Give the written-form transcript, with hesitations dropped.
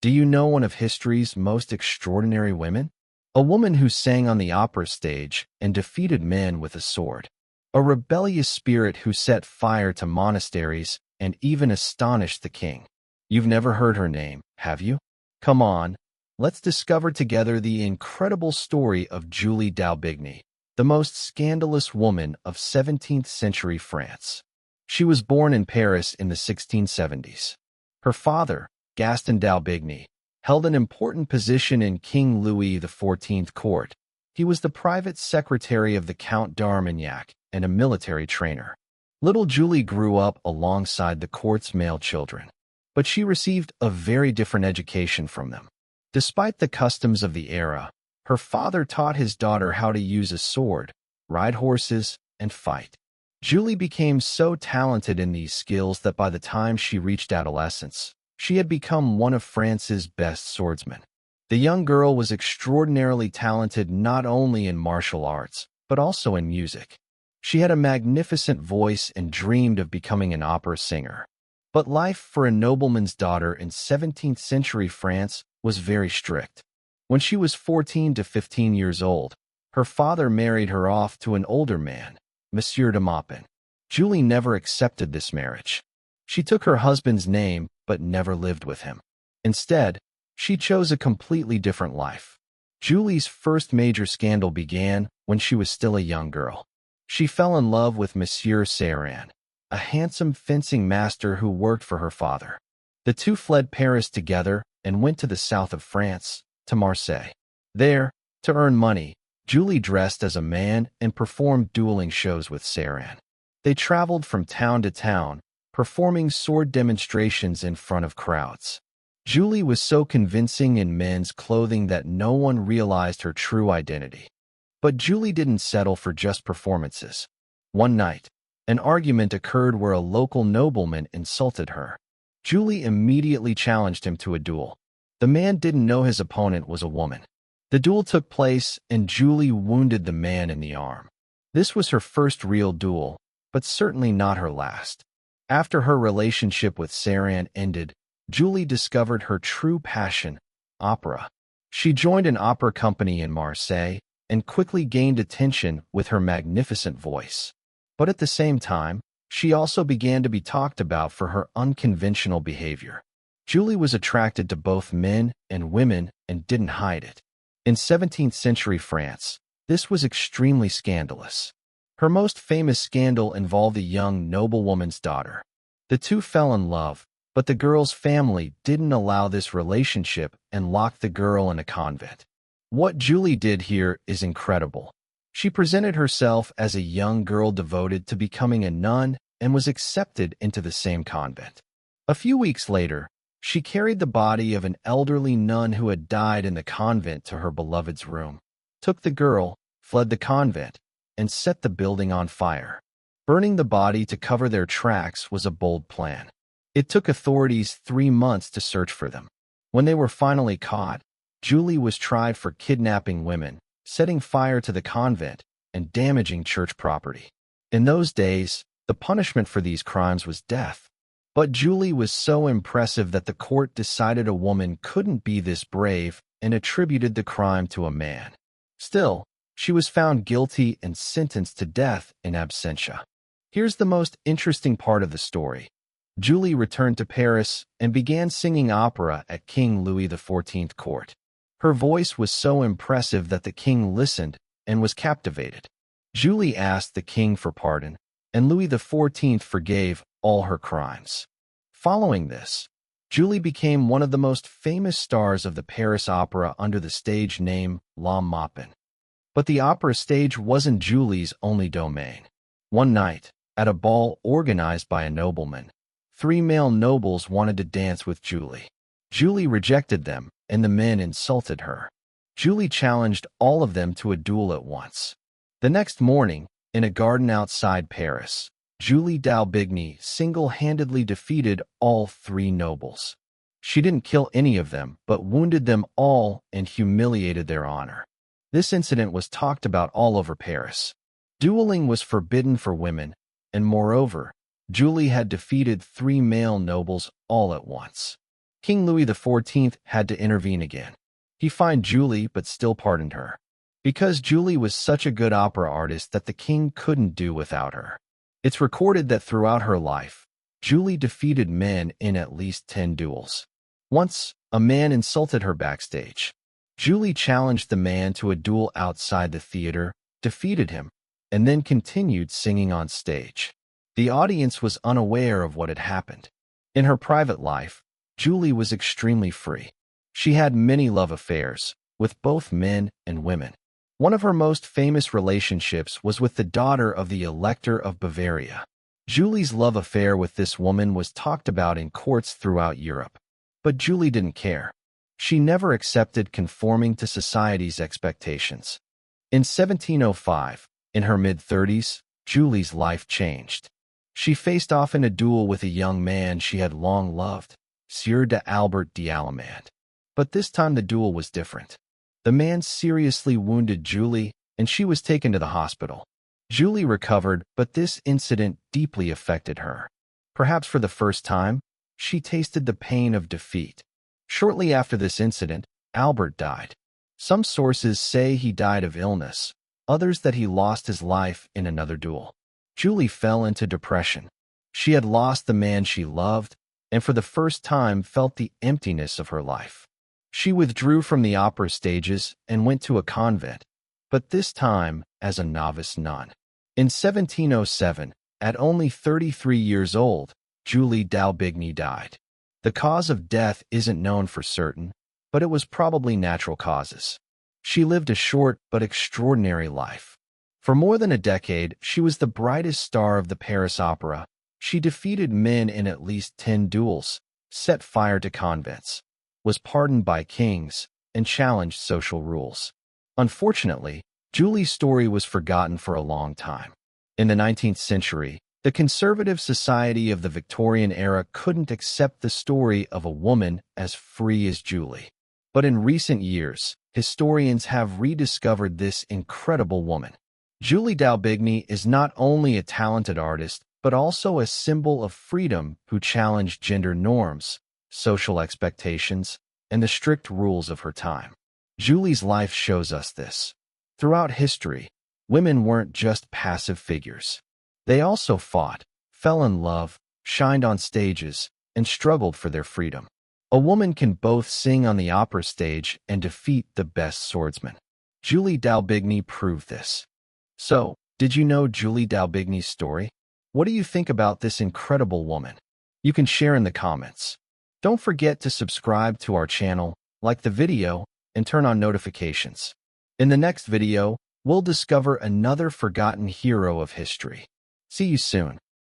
Do you know one of history's most extraordinary women? A woman who sang on the opera stage and defeated men with a sword. A rebellious spirit who set fire to monasteries and even astonished the king. You've never heard her name, have you? Come on, let's discover together the incredible story of Julie d'Aubigny, the most scandalous woman of 17th century France. She was born in Paris in the 1670s. Her father, Gaston d'Aubigny, held an important position in King Louis XIV court. He was the private secretary of the Count d'Armagnac and a military trainer. Little Julie grew up alongside the court's male children, but she received a very different education from them. Despite the customs of the era, her father taught his daughter how to use a sword, ride horses, and fight. Julie became so talented in these skills that by the time she reached adolescence, she had become one of France's best swordsmen. The young girl was extraordinarily talented not only in martial arts, but also in music. She had a magnificent voice and dreamed of becoming an opera singer. But life for a nobleman's daughter in 17th century France was very strict. When she was 14 to 15 years old, her father married her off to an older man, Monsieur de Maupin. Julie never accepted this marriage. She took her husband's name but never lived with him. Instead, she chose a completely different life. Julie's first major scandal began when she was still a young girl. She fell in love with Monsieur Seyran, a handsome fencing master who worked for her father. The two fled Paris together and went to the south of France, to Marseille. There, to earn money, Julie dressed as a man and performed dueling shows with Seyran. They traveled from town to town, performing sword demonstrations in front of crowds. Julie was so convincing in men's clothing that no one realized her true identity. But Julie didn't settle for just performances. One night, an argument occurred where a local nobleman insulted her. Julie immediately challenged him to a duel. The man didn't know his opponent was a woman. The duel took place and Julie wounded the man in the arm. This was her first real duel, but certainly not her last. After her relationship with Seyran ended, Julie discovered her true passion, opera. She joined an opera company in Marseille and quickly gained attention with her magnificent voice. But at the same time, she also began to be talked about for her unconventional behavior. Julie was attracted to both men and women and didn't hide it. In 17th century France, this was extremely scandalous. Her most famous scandal involved a young noblewoman's daughter. The two fell in love, but the girl's family didn't allow this relationship and locked the girl in a convent. What Julie did here is incredible. She presented herself as a young girl devoted to becoming a nun and was accepted into the same convent. A few weeks later, she carried the body of an elderly nun who had died in the convent to her beloved's room, took the girl, fled the convent, and set the building on fire. Burning the body to cover their tracks was a bold plan. It took authorities 3 months to search for them. When they were finally caught, Julie was tried for kidnapping women, setting fire to the convent, and damaging church property. In those days, the punishment for these crimes was death. But Julie was so impressive that the court decided a woman couldn't be this brave and attributed the crime to a man. Still, she was found guilty and sentenced to death in absentia. Here's the most interesting part of the story. Julie returned to Paris and began singing opera at King Louis XIV court. Her voice was so impressive that the king listened and was captivated. Julie asked the king for pardon, and Louis XIV forgave all her crimes. Following this, Julie became one of the most famous stars of the Paris opera under the stage name La Maupin. But the opera stage wasn't Julie's only domain. One night, at a ball organized by a nobleman, 3 male nobles wanted to dance with Julie. Julie rejected them, and the men insulted her. Julie challenged all of them to a duel at once. The next morning, in a garden outside Paris, Julie d'Aubigny single-handedly defeated all 3 nobles. She didn't kill any of them, but wounded them all and humiliated their honor. This incident was talked about all over Paris. Dueling was forbidden for women, and moreover, Julie had defeated 3 male nobles all at once. King Louis XIV had to intervene again. He fined Julie but still pardoned her, because Julie was such a good opera artist that the king couldn't do without her. It's recorded that throughout her life, Julie defeated men in at least 10 duels. Once, a man insulted her backstage. Julie challenged the man to a duel outside the theater, defeated him, and then continued singing on stage. The audience was unaware of what had happened. In her private life, Julie was extremely free. She had many love affairs, with both men and women. One of her most famous relationships was with the daughter of the Elector of Bavaria. Julie's love affair with this woman was talked about in courts throughout Europe. But Julie didn't care. She never accepted conforming to society's expectations. In 1705, in her mid-30s, Julie's life changed. She faced off in a duel with a young man she had long loved, Sieur d'Albert d'Allemand. But this time the duel was different. The man seriously wounded Julie, and she was taken to the hospital. Julie recovered, but this incident deeply affected her. Perhaps for the first time, she tasted the pain of defeat. Shortly after this incident, Albert died. Some sources say he died of illness, others that he lost his life in another duel. Julie fell into depression. She had lost the man she loved, and for the first time felt the emptiness of her life. She withdrew from the opera stages and went to a convent, but this time as a novice nun. In 1707, at only 33 years old, Julie d'Aubigny died. The cause of death isn't known for certain, but it was probably natural causes. She lived a short but extraordinary life. For more than a decade, she was the brightest star of the Paris Opera. She defeated men in at least 10 duels, set fire to convents, was pardoned by kings, and challenged social rules. Unfortunately, Julie's story was forgotten for a long time. In the 19th century, the conservative society of the Victorian era couldn't accept the story of a woman as free as Julie. But in recent years, historians have rediscovered this incredible woman. Julie d'Aubigny is not only a talented artist, but also a symbol of freedom who challenged gender norms, social expectations, and the strict rules of her time. Julie's life shows us this. Throughout history, women weren't just passive figures. They also fought, fell in love, shined on stages, and struggled for their freedom. A woman can both sing on the opera stage and defeat the best swordsman. Julie d'Aubigny proved this. So, did you know Julie d'Aubigny's story? What do you think about this incredible woman? You can share in the comments. Don't forget to subscribe to our channel, like the video, and turn on notifications. In the next video, we'll discover another forgotten hero of history. See you soon.